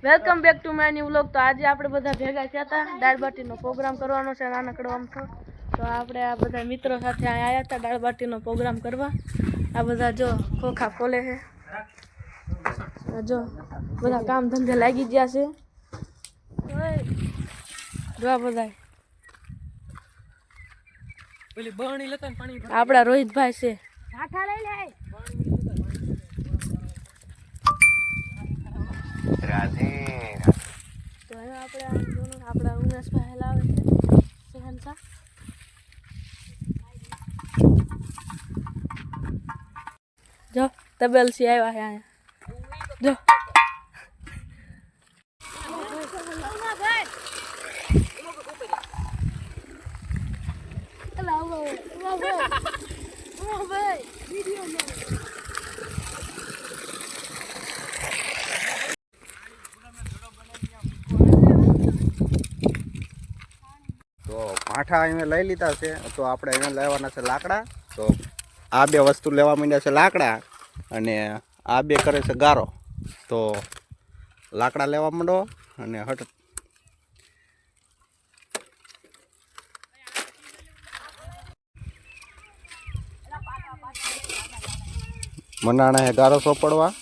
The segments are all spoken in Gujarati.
Welcome back to my new vlog. તો આજે આપણે બધા ભેગા થયા હતા, દાળ બાટીનો પ્રોગ્રામ કરવાનો છે નાનકડો આમથો। તો આપણે આ બધા મિત્રો સાથે અહીંયા આવ્યા હતા દાળ બાટીનો પ્રોગ્રામ કરવા। આ બધા જો ખોખા ખોલે છે, જો બધા કામ ધંધે લાગી ગયા છે। જો બધા આપણા રોહિતભાઈ છે। રાધે તો આપણે આપણા ઉમેશભાઈ લાવે છે શહેનશાહ। જો તબેલસી આવ્યા છે અહીંયા જો તો પાઠા અમે લઈ લીધા છે। તો આપણે એને લેવાના છે લાકડા। તો આ બે વસ્તુ લેવા માંડ્યા છે લાકડા, અને આ બે કરે છે ગારો। તો લાકડા લેવા માંડો અને હટ મનાણા હે ગારો સોપડવા,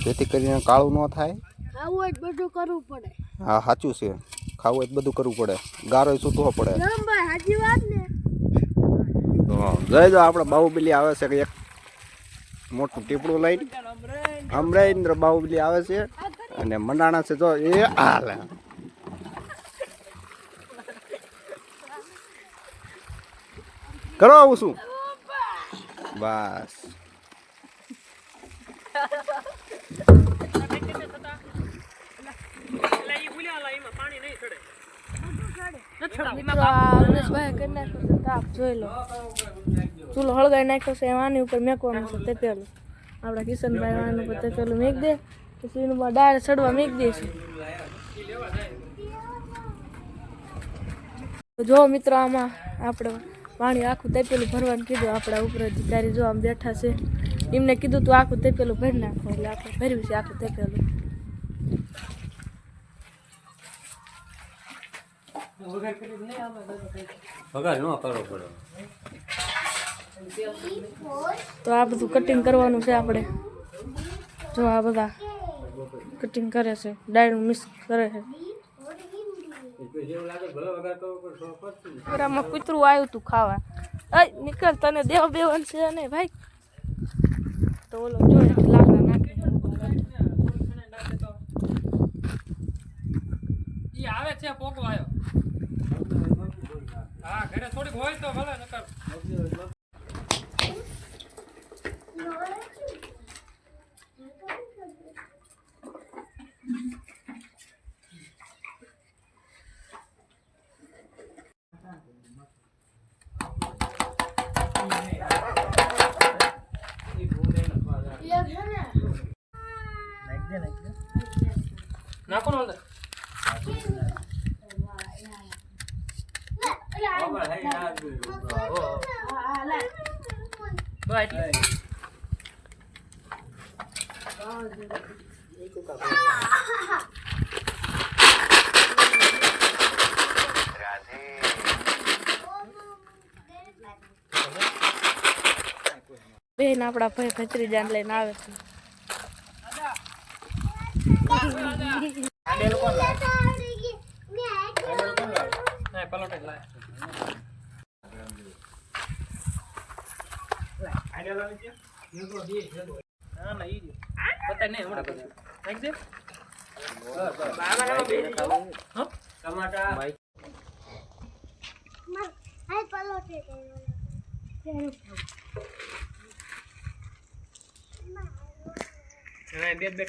જેથી કરીને કાળું ન થાય। આવું જ બધું કરવું પડે। હા સાચું છે, ખાવું હોય તો બધું કરવું પડે, ગારો સૂતવો પડે। સાચી વાત ને। તો જોઈ જો આપણે બાહુબલી આવે છે, એક મોટું ટીપડું લઈને અમરેન્દ્ર બાહુબલી આવે છે, અને મંડાણા છે જો એ હાલે કરો આવું શું બસ। ઉમેશભાઈ કરી નાખ્યો છે તાપ, જોઈ લો ચૂલો હળગાઈ નાખ્યો છે, આની ઉપર મેકવાનું છે તે પેલું આપણા કિશનભાઈ આની ઉપર તે પેલું મેક દે, પછી એનું દાળ ચડવા મેક દે છે। જો મિત્રો આમાં આપણે પાણી આખું તેપેલું ભરવાનું કીધું, આપણા ઉપર અધિકારી જો આમ બેઠા છે, એમને કીધું તું આખું તેપેલું ભરી નાખો, એટલે આપણે ભર્યું છે આખું તેપેલું। તો આ બધું કટિંગ કરવાનું છે આપણે, જો આ બધા કટિંગ કરે છે, ડાળનું મિક્સ કરે છે। આમાં કૂતરું આવ્યું તું ખાવા, નીકળ તને દેવ બેવન છે ને ભાઈ। તો ઓલો જો લાકડા નાખે આવે છે પોકવાયો। હા ઘરે થોડીક હોય તો ભલે નકર નાખો ને અંદર બેન આપણા ભાઈ ભત્રીજાને લઈને આવે છે।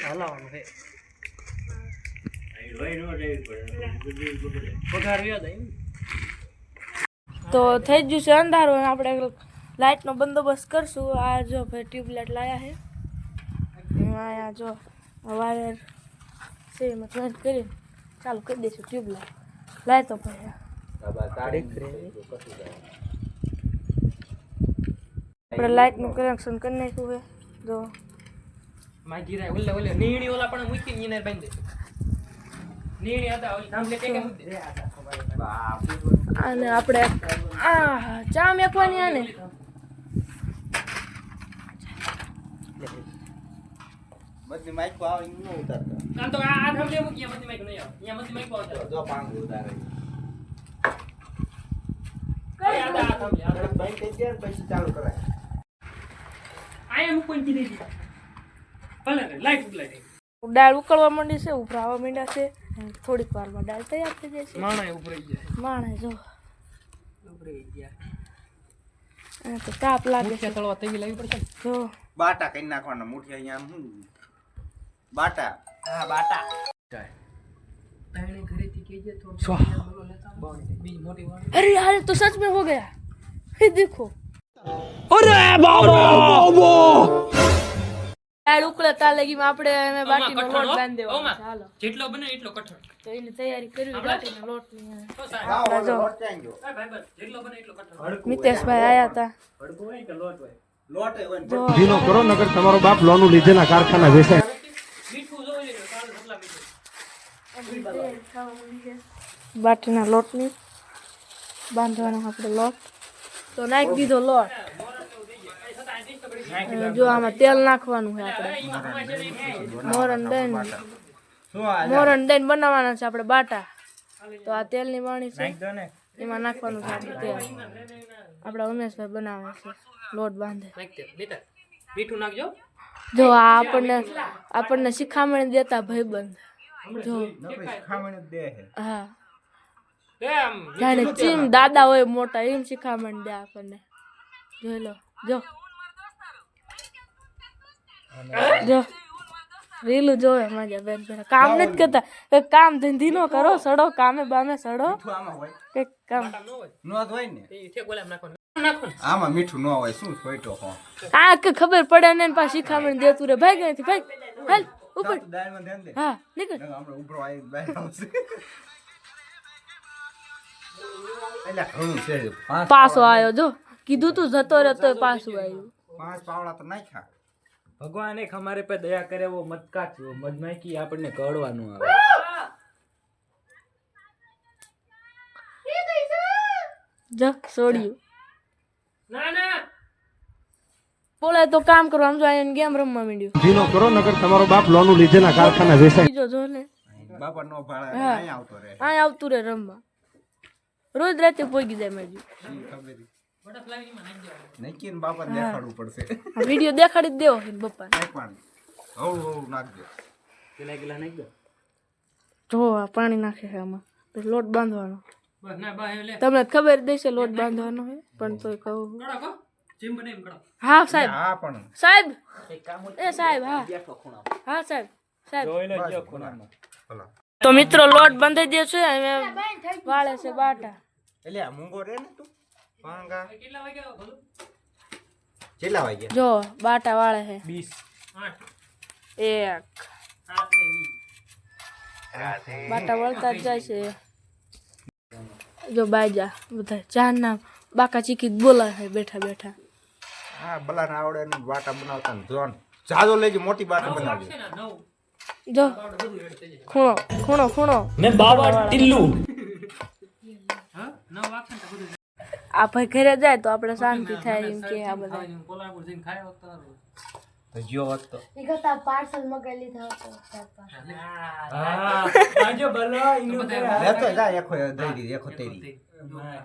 હલાવવાનું છે તો થઈ ગયું છે અંધારું, આપણે લાઇટનો બંદોબસ્ત કરશું। આ જો ભાઈ ટ્યુબલાઇટ લાયા છે, અહીંયા જો વાયર છે એમાં જોઈન્ટ કરીને ચાલુ કરી દઈશું ટ્યુબલાઇટ। લાય તો ભાઈ આપણે લાઇટનું કનેક્શન કરી નાખ્યું છે, જો માગી રે ઓલે નીણી ઓલા પણ મૂકી નીને બાંધી દે નીણી હતા ઓલી સામે કે મૂકી દે અને આપણે ચા મેકવાની આને બધી માઈકો આવે ઈ ન ઉતારતા આમ તો આ સામે મૂકી મધી માઈક નહીં આવે અહીંયા મધી માઈક આવે જો પાંગ ઉતારે કઈ આ સામે આપણે બંધ થઈ જાય ને પછી ચાલુ કરાય આયા મૂકીને દીધી ભલે ને લાઈટ ઉતલાઈ દાળ ઉકળવા માંડી છે ઉભરાવા માંડ્યા છે થોડીક વારમાં દાળ તૈયાર થઈ જાય છે માણા ઉભરાઈ ગયા માણે જો ઉભરાઈ ગયા આ તો તાપ લાગે છે તળવા તેવી લાવી પડશે જો બાટા કઈ નાખવાના મુઠિયા અહીંયા આમ શું બાટા હા બાટા તાણે ઘરેથી કહેજે થોડો બોલો લેતા બીજ મોટી વાળી अरे यार तो सच में हो गया ये देखो દાળ ઉકળે ત્યાં લગીમાં આપણે એને બાટીનો લોટ બાંધી દેવાનો ચાલો જેટલો બને એટલો કઠણ તો એની તૈયારી કરવી બાટીનો લોટની તો સાહેબ હા જો. લોટ ચાઈ ગયો ભાઈ જેટલો બને એટલો કઠણ મિતેશભાઈ આયા હતા હડકો હોય કે લોટ હોય લોટ હોય ને જો ધીનો કરો નગર તમારો બાપ લોનું લીધેના કારખાના વેચાય મીઠું જોઈ લેજો કાળું એટલા મીઠું બાટીના લોટની બાંધવાનો આપણે લોટ તો નાખી દીધો લોટ જો આમાં તેલ નાખવાનું છે આપણે મોરન દઈને શું આ મોરન દઈને બનાવવાના છે આપણે બાટા તો આ તેલની વાણી છે એમાં નાખવાનું છે આપણે તેલ આપણા ઉમેશભાઈ બનાવે છે લોટ બાંધે નાખ દે લીટર મીઠું નાખજો જો આ આપણને શિખામણ દેતા ભાઈબંધ જો ખામણ દે હે હા એમ જાણે ચીમ દાદા હોય મોટા એમ શિખામણ દે આપણને જોઈ લો જો જો રીલું જોવે મજા બેન બેન કામ નથી કરતા કંઈક કામ ધંધી નો કરો સડો કામે બામે સડો મીઠું આમાં હોય કંઈક કામ ન હોય નો જ હોય ને એ ઠેક ઓલામાં નાખવાનું નાખવાનું આમાં મીઠું ન હોય શું સોઈટો હો આ કે ખબર પડે ને પાછા શિખામણ દેતું રે ભાઈ ગઈ ભાઈ હાલ ઉપર દાળમાં ધ્યાન દે હા નીકળ હમણાં ઉભરો આવી બહાર આવશે એટલે ઘણું છે પાછો આવ્યો જો કીધું તું જતો રહ્યો તોય પાછું આવ્યું 5 પાવડા તો નાખ્યા ભગવાન એક અમારે पे દયા કરે वो મત કાચો મધમાખી આપણને કડવાનું આવે જો છોડ્યું ના ના બોલે તો કામ કરો આમ જો આઈને ગેમ રમવા માંડ્યો ધીનો કરો નગર તમારો બાપ લોનું લીધેના કારખાના વેચાય બીજો જો ને બાપા નો ભાળે હા. અહીંયા આવતો રહે આ આવતું રે રમવા રોજ રાતે પોગી જાય મેજુ ખબર બટરફ્લાયમાં નાખી દેવાનું નક્કી ને બાપા દેખાડવું પડશે આ વિડિયો દેખાડી જ દેવો હિન પપ્પા નાખવાનું હળવું હળવું નાખજો પેલા ગિલા નાખ દો જો આ પાણી નાખે છે આમાં પછી લોટ બાંધવાનો બસ ના બા લે તમને ખબર દેશે લોટ બાંધવાનો હે પણ તોય કહું કડો કો જીમ બને એમ કડો હા સાહેબ હા પણ સાહેબ એક કામ એ સાહેબ હા બેઠો ખૂણા હા સાહેબ સાહેબ જોઈ લો જો ખૂણામાં ભલા તો મિત્રો લોટ બાંધી દે છે હવે વાળે છે બાટા એટલે આ મૂંગો રે ને તું પાંગા કેટલા વાગ્યા ભલું કેટલા વાગ્યા જો બાટા વાળે છે 20 8 એક 8 ને 20 બાટા વળતા જ જાય છે જો બાજા બધા ચાર નામ બાકા ચીકી જ બોલાવે છે બેઠા બેઠા હા ભલા ને આવડે ને બાટા બનાવતા ને જોન જાજો લેજો મોટી બાટા બનાવજો છે ને 9 જો પાવડર બધું રેડી થઈ જાય ખૂણો ખૂણો ખૂણો મે બાબા ટિલ્લુ હા 9 વાગશે ને તો બધું આ ભાઈ ઘરે જાય તો આપણે શાંતિ થાય એમ કે આ બધા કોલાપુર જઈને ખાયો તો તો જીઓ વાત તો હા આજો ભલો ઇનો લેતો જા એખો દઈ દી એખો તેરી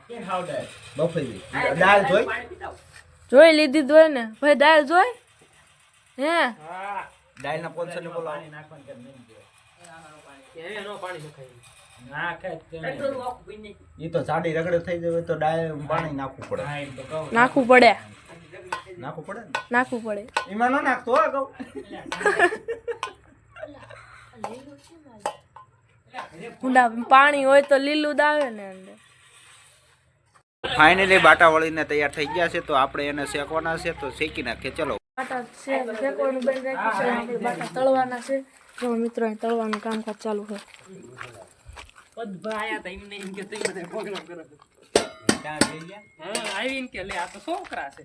કે હાવ દે બફઈ દાળ જોઈ જોઈ લીધી જ હોય ને ભાઈ દાળ જોઈ હે દાળ ના પોન્સો ને બોલાવો નાખવાનું કે નહીં કે એનો પાણી નખાય ના કે પેટ્રોલ વાક પી નહીં ઈ તો સાડી રગડે થઈ જાય તો દાળ પાણી નાખવું પડે હા એમ તો કહું નાખવું પડે નાખવું પડે ને નાખવું પડે એમાં ન નાખતો હો કહું ઊંડા પાણી હોય તો લીલું જ આવે ને અંદર ફાઇનલી બાટા વળીને તૈયાર થઈ ગયા છે તો આપણે એને શેકવાના છે તો શેકી નાખીએ ચલો બાટા શેકવાનું બંધ રાખ્યું છે આપણે બાટા તળવાના છે જો મિત્રો અહીં તળવાનું કામકાજ ચાલુ છે પદ ભાઈ આયા તા એમને એમ કે તઈ બધા પ્રોગ્રામ કરે હા આવીને કે લે આ તો છોકરા છે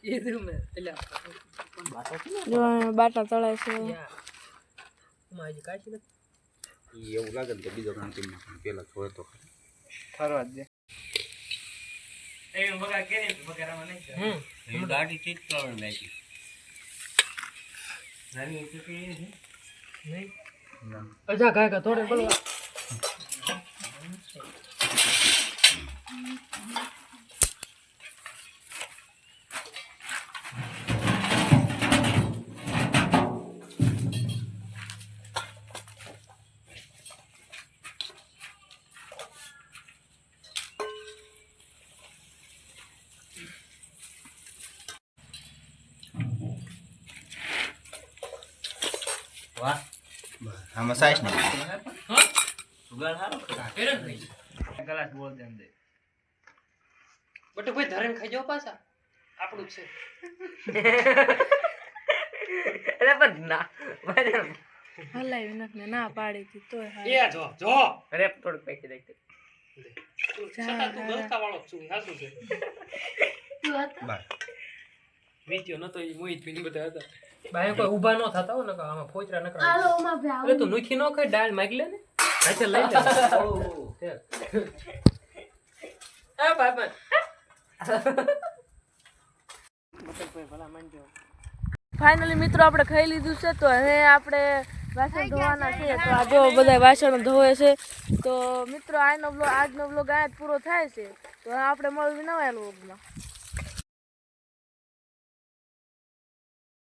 એ તું મે એટલે જો અહીંયા બાટા તળાય છે માં હજી કાશી નથી ઈ એવું લાગે ને તો બીજો કામ કરી નાખો પેલા જોયે તો ખરી. ફરવા દે એ બગા કેને બગારામાં નહીં એ ગાડી ચીજ કરવાની નાખી નાની એટલે કે નહીં અજા કાકા થોડે બોલવા વાહ આમાં સાઈઝ નહીં હા સુગાર હારો હેરાન થઈ ગ્લાસ બોલ દે દે બટ કોઈ ધરેન ખાઈ જાવ પાછા આપણું જ છે અરે પણ ના હલાવી નાખ ને ના પાડી હતી તોય હારું. એ જો અરે થોડુંક પૈકી દઈ છતાં તું ગલકા વાળો છું હાસું છે મીત્યો નતો ઈ મોહિત પીને બધા હતા બાય કોઈ ઊભા ન થતા હો નકા આમાં ફોચરા નકરા હાલો ઓમાં ભાઈ અરે તું નુખી ન ખાય ડાળ માગી લે ને હાચે લઈ લે આ બાબા ફાઇનલી મિત્રો આપણે ખાઈ લીધું છે તો હવે આપણે વાસણ ધોવાના છે તો આ જો બધા વાસણ ધોવે છે તો મિત્રો આજનો બ્લોગ અહીંયા જ પૂરો થાય છે તો હવે આપણે મળવી નવા વ્લોગમાં.